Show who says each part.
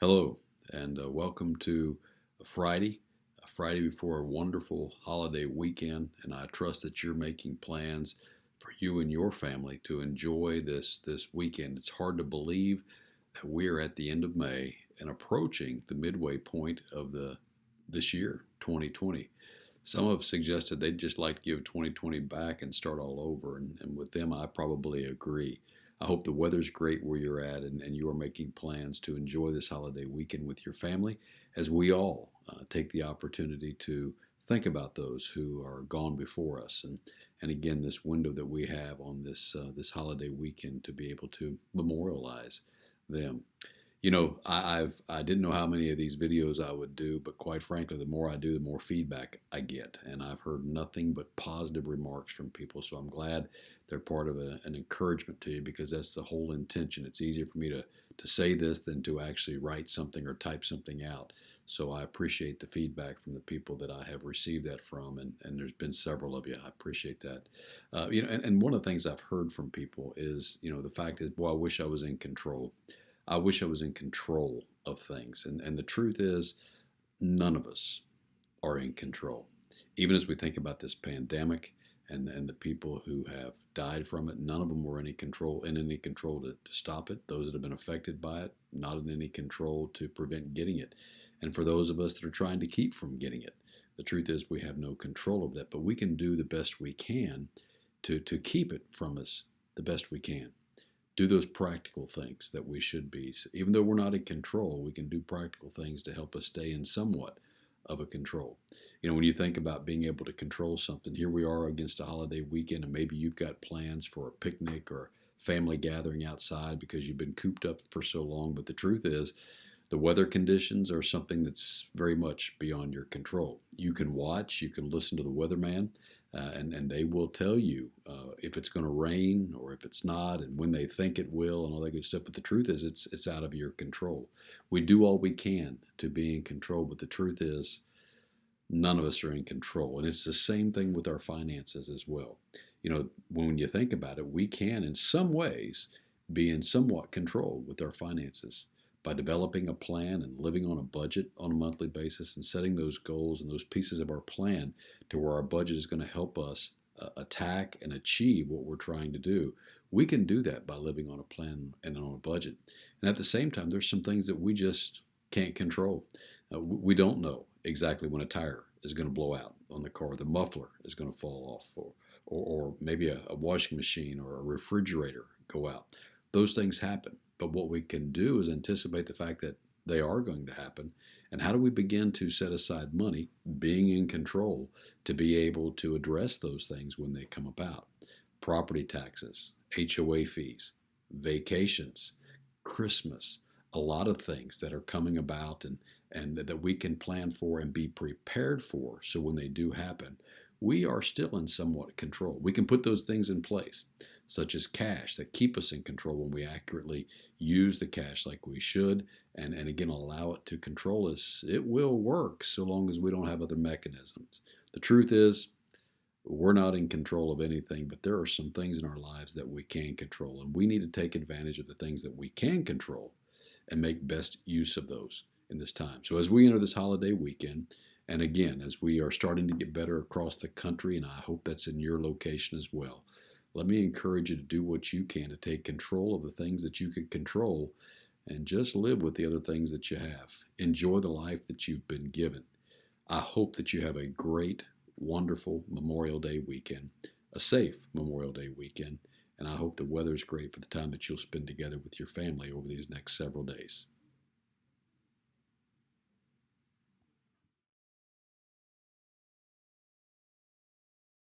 Speaker 1: Hello, and welcome to a Friday before a wonderful holiday weekend. And I trust that you're making plans for you and your family to enjoy this weekend. It's hard to believe that we're at the end of May and approaching the midway point of the this year, 2020. Some have suggested they'd just like to give 2020 back and start all over, and with them, I probably agree. I hope the weather's great where you're at and you are making plans to enjoy this holiday weekend with your family as we all take the opportunity to think about those who are gone before us. And again, this window that we have on this holiday weekend to be able to memorialize them. I didn't know how many of these videos I would do, but quite frankly, the more I do, the more feedback I get, and I've heard nothing but positive remarks from people. So I'm glad they're part of an encouragement to you, because that's the whole intention. It's easier for me to say this than to actually write something or type something out. So I appreciate the feedback from the people that I have received that from, and there's been several of you. I appreciate that. And one of the things I've heard from people is, the fact is, boy, I wish I was in control. I wish I was in control of things. And the truth is, none of us are in control. Even as we think about this pandemic and the people who have died from it, none of them were in any control to stop it. Those that have been affected by it, not in any control to prevent getting it. And for those of us that are trying to keep from getting it, the truth is we have no control of that. But we can do the best we can to keep it from us the best we can. Do those practical things that we should be. So even though we're not in control, we can do practical things to help us stay in somewhat of a control. When you think about being able to control something, here we are against a holiday weekend, and maybe you've got plans for a picnic or family gathering outside because you've been cooped up for so long. But the truth is, the weather conditions are something that's very much beyond your control. You can watch, you can listen to the weatherman, and they will tell you if it's going to rain or if it's not, and when they think it will, and all that good stuff. But the truth is, it's out of your control. We do all we can to be in control, but the truth is, none of us are in control. And it's the same thing with our finances as well. When you think about it, we can, in some ways, be in somewhat control with our finances by developing a plan and living on a budget on a monthly basis and setting those goals and those pieces of our plan to where our budget is going to help us attack and achieve what we're trying to do. We can do that by living on a plan and on a budget. And at the same time, there's some things that we just can't control. We don't know exactly when a tire is going to blow out on the car, the muffler is going to fall off, or maybe a washing machine or a refrigerator go out. Those things happen. But what we can do is anticipate the fact that they are going to happen. And how do we begin to set aside money, being in control, to be able to address those things when they come about? Property taxes, HOA fees, vacations, Christmas, a lot of things that are coming about and that we can plan for and be prepared for. So when they do happen, we are still in somewhat control. We can put those things in place, such as cash, that keep us in control when we accurately use the cash like we should, and again, allow it to control us. It will work so long as we don't have other mechanisms. The truth is, we're not in control of anything, but there are some things in our lives that we can control, and we need to take advantage of the things that we can control and make best use of those in this time. So as we enter this holiday weekend, and again, as we are starting to get better across the country, and I hope that's in your location as well, let me encourage you to do what you can to take control of the things that you can control and just live with the other things that you have. Enjoy the life that you've been given. I hope that you have a great, wonderful Memorial Day weekend, a safe Memorial Day weekend, and I hope the weather is great for the time that you'll spend together with your family over these next several days.